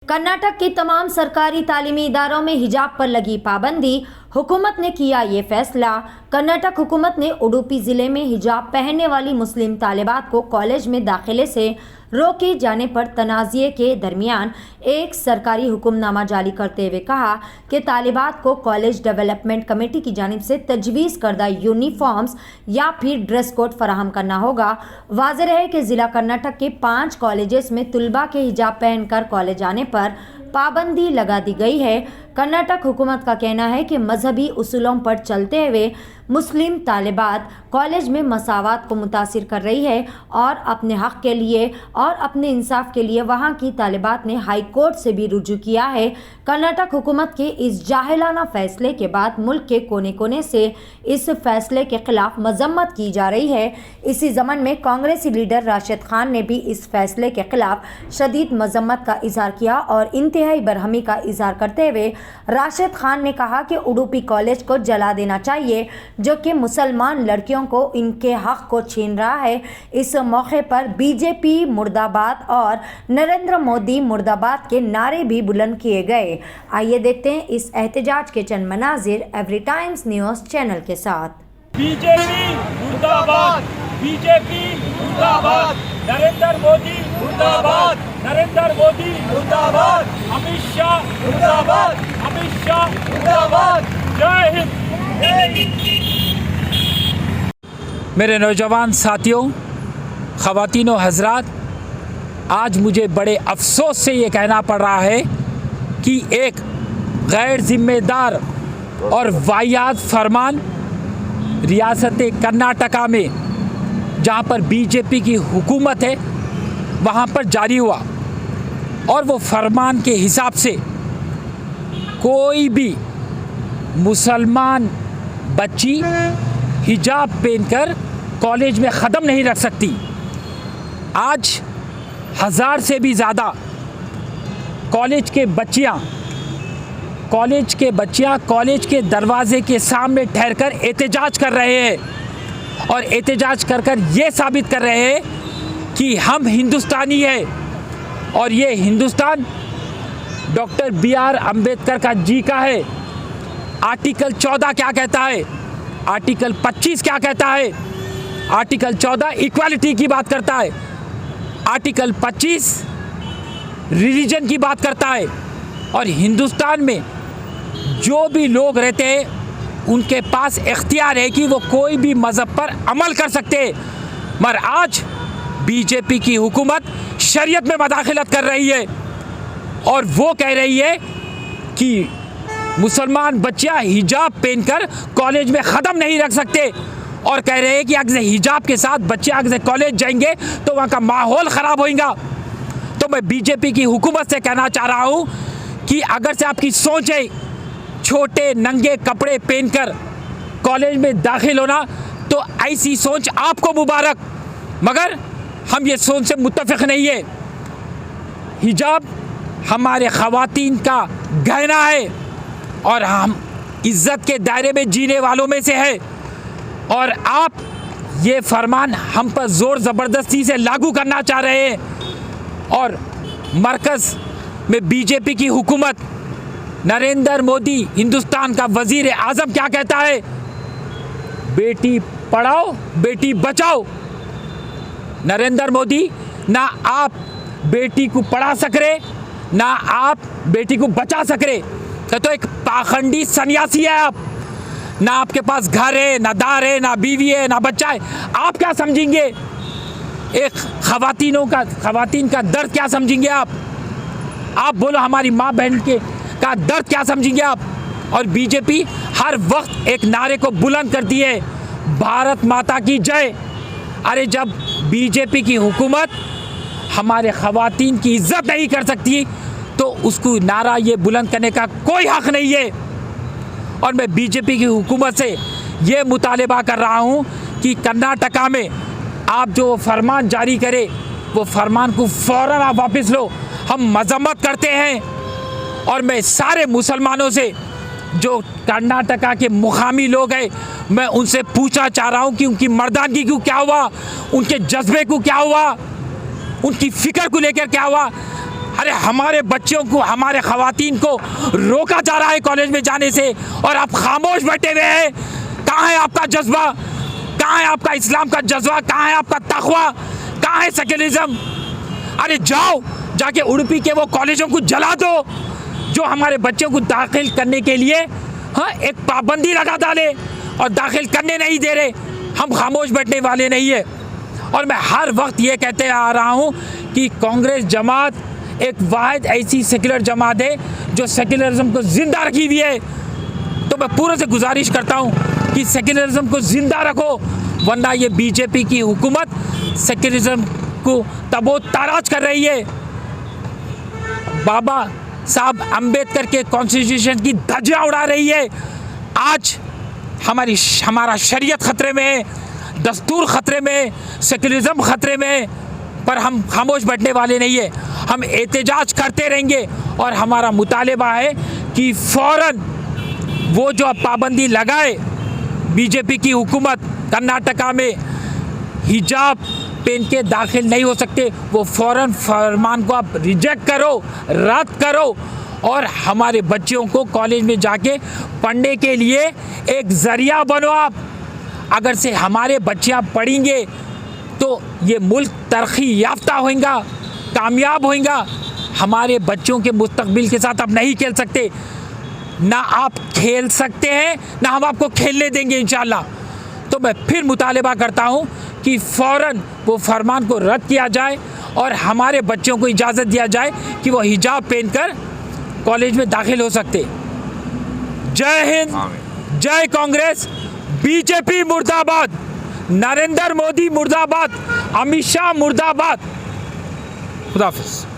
कर्नाटक के तमाम सरकारी तालीमी इदारों में हिजाब पर लगी पाबंदी। हुकूमत ने किया ये फैसला। कर्नाटक हुकूमत ने उडुपी जिले में हिजाब पहनने वाली मुस्लिम तालिबात को कॉलेज में दाखिले से रोके जाने पर तनाज़े के दरमियान एक सरकारी हुक्मनामा जारी करते हुए कहा कि तालिबात को कॉलेज डेवलपमेंट कमेटी की जानिब से तजवीज़ करदा यूनिफॉर्म्स या फिर ड्रेस कोड फराहम करना होगा। वाज़ेह रहे कि ज़िला कर्नाटक के 5 कॉलेजेस में तुलबा के हिजाब पहनकर कॉलेज आने पर पाबंदी लगा दी गई है। कर्नाटक हुकूमत का कहना है कि मजहबी उसूलों पर चलते हुए मुस्लिम तालिबात कॉलेज में मसावात को मुतासिर कर रही है और अपने हक़ के लिए और अपने इंसाफ के लिए वहाँ की तालिबात ने हाई कोर्ट से भी रुजू किया है। कर्नाटक हुकूमत के इस जाहिलाना फैसले के बाद मुल्क के कोने कोने से इस फैसले के खिलाफ मजम्मत की जा रही है। इसी ज़मन में कांग्रेसी लीडर राशिद खान ने भी इस फैसले के खिलाफ शदीद मजम्मत का इजहार किया और इंतहाई बरहमी का इजहार करते हुए राशिद खान ने कहा कि उडुपी कॉलेज को जला देना चाहिए, जो कि मुसलमान लड़कियों को इनके हक़ को छीन रहा है। इस मौके पर बीजेपी मुर्दाबाद और नरेंद्र मोदी मुर्दाबाद के नारे भी बुलंद किए गए। आइए देखते हैं इस एहतजाज के चंद मनाजिर एवरी टाइम्स न्यूज़ चैनल के साथ। बीजेपी मुर्दाबाद, बीजेपी मुर्दाबाद, नरेंद्र मोदी मुर्दाबाद, नरेंद्र मोदी मुर्दाबाद, अमित शाह मुर्दाबाद, अमित शाह मुर्दाबाद। जय हिंद। मेरे नौजवान साथियों, ख़वातीन व हज़रात, आज मुझे बड़े अफसोस से ये कहना पड़ रहा है कि एक गैर ज़िम्मेदार और वाहियात फरमान रियासत कर्नाटका में, जहाँ पर बीजेपी की हुकूमत है, वहाँ पर जारी हुआ और वो फरमान के हिसाब से कोई भी मुसलमान बच्ची हिजाब पहनकर कॉलेज में क़दम नहीं रख सकती। आज 1000 से भी ज़्यादा कॉलेज के बच्चियाँ कॉलेज के दरवाज़े के सामने ठहरकर एहतजाज कर रहे हैं और एहतजाज कर ये साबित कर रहे हैं कि हम हिंदुस्तानी हैं और ये हिंदुस्तान डॉक्टर BR अम्बेडकर का जी का है। आर्टिकल 14 क्या कहता है, आर्टिकल 25 क्या कहता है। आर्टिकल 14 इक्वालिटी की बात करता है, आर्टिकल 25 रिलीजन की बात करता है और हिंदुस्तान में जो भी लोग रहते हैं उनके पास इख्तियार है कि वो कोई भी मज़हब पर अमल कर सकते हैं। मगर आज बीजेपी की हुकूमत शरीयत में मदाखलत कर रही है और वो कह रही है कि मुसलमान बच्चियाँ हिजाब पहनकर कॉलेज में क़दम नहीं रख सकते और कह रहे हैं कि अगर हिजाब के साथ बच्चे अगर कॉलेज जाएंगे तो वहाँ का माहौल ख़राब होगा। तो मैं बीजेपी की हुकूमत से कहना चाह रहा हूँ कि अगर से आपकी सोच है छोटे नंगे कपड़े पहनकर कॉलेज में दाखिल होना, तो ऐसी सोच आपको मुबारक, मगर हम ये सोच से मुत्तफ़िक़ नहीं है। हिजाब हमारे ख़वातीन का गहना है और हम इज़्ज़त के दायरे में जीने वालों में से है और आप ये फरमान हम पर ज़ोर ज़बरदस्ती से लागू करना चाह रहे हैं। और मरकज़ में बीजेपी की हुकूमत, नरेंद्र मोदी हिंदुस्तान का वज़ीर आज़म क्या कहता है, बेटी पढ़ाओ बेटी बचाओ। नरेंद्र मोदी, ना आप बेटी को पढ़ा सक रहे, ना आप बेटी को बचा सक रहे। तो एक पाखंडी सन्यासी है आप। ना आपके पास घर है, ना दार है, ना बीवी है, ना बच्चा है। आप क्या समझेंगे एक ख़वातीन का दर्द क्या समझेंगे आप बोलो हमारी माँ बहन का दर्द क्या समझेंगे आप। और बीजेपी हर वक्त एक नारे को बुलंद करती है, भारत माता की जय। अरे जब बीजेपी की हुकूमत हमारे ख़वातीन की इज़्ज़त नहीं कर सकती तो उसको नारा ये बुलंद करने का कोई हक़ नहीं है। और मैं बीजेपी की हुकूमत से ये मुतालबा कर रहा हूँ कि कर्नाटका में आप जो फरमान जारी करे वो फरमान को फ़ौरन आप वापस लो। हम मज़म्मत करते हैं और मैं सारे मुसलमानों से जो कर्नाटका के मुकामी लोग हैं, मैं उनसे पूछना चाह रहा हूँ कि उनकी मर्दानगी को क्या हुआ, उनके जज्बे को क्या हुआ, उनकी फ़िक्र को लेकर क्या हुआ। अरे अरे हमारे बच्चों को, हमारे खवातीन को रोका जा रहा है कॉलेज में जाने से और आप खामोश बैठे हुए हैं। कहाँ है आपका जज्बा? कहाँ है आपका इस्लाम का जज्बा? कहाँ है आपका तक़वा? कहाँ है सेक्युलरिज्म? अरे जाओ, जाके उडुपी के वो कॉलेजों को जला दो जो हमारे बच्चों को दाखिल करने के लिए एक पाबंदी लगा डाले और दाखिल करने नहीं दे रहे। हम खामोश बैठने वाले नहीं है। और मैं हर वक्त ये कहते आ रहा हूँ कि कांग्रेस जमात एक वाहिद ऐसी सेक्युलर जमात है जो सेक्युलरिज्म को ज़िंदा रखी हुई है। तो मैं पूरे से गुजारिश करता हूँ कि सेक्युलरिज्म को ज़िंदा रखो, वरना ये बीजेपी की हुकूमत सेक्युलरिज्म को तबो-ताराज कर रही है। बाबा साहब अम्बेडकर के कॉन्स्टिट्यूशन की धज्जियाँ उड़ा रही है। आज हमारा शरीयत खतरे में है, दस्तूर खतरे में है, सेक्युलरिज्म खतरे में है, पर हम खामोश बैठने वाले नहीं है। हम एहतजाज करते रहेंगे और हमारा मुतालिबा है कि फ़ौरन वो जो पाबंदी लगाए बीजेपी की हुकूमत कर्नाटका में, हिजाब पहन के दाखिल नहीं हो सकते, वो फ़ौरन फरमान को आप रिजेक्ट करो, रद्द करो और हमारे बच्चों को कॉलेज में जाके पढ़ने के लिए एक ज़रिया बनो आप। अगर से हमारे बच्चियाँ पढ़ेंगे तो ये मुल्क तरक्की याफ्ता होगा, कामयाब होगा। हमारे बच्चों के मुस्तकबिल के साथ आप नहीं खेल सकते, ना आप खेल सकते हैं ना हम आपको खेलने देंगे इंशाअल्लाह। तो मैं फिर मुतालिबा करता हूँ कि फ़ौरन वो फरमान को रद्द किया जाए और हमारे बच्चों को इजाज़त दिया जाए कि वो हिजाब पहनकर कॉलेज में दाखिल हो सकते। जय हिंद, जय कांग्रेस, बीजेपी मुर्दाबाद, नरेंद्र मोदी मुर्दाबाद, अमित शाह मुर्दाबाद। खुदा हाफिज़।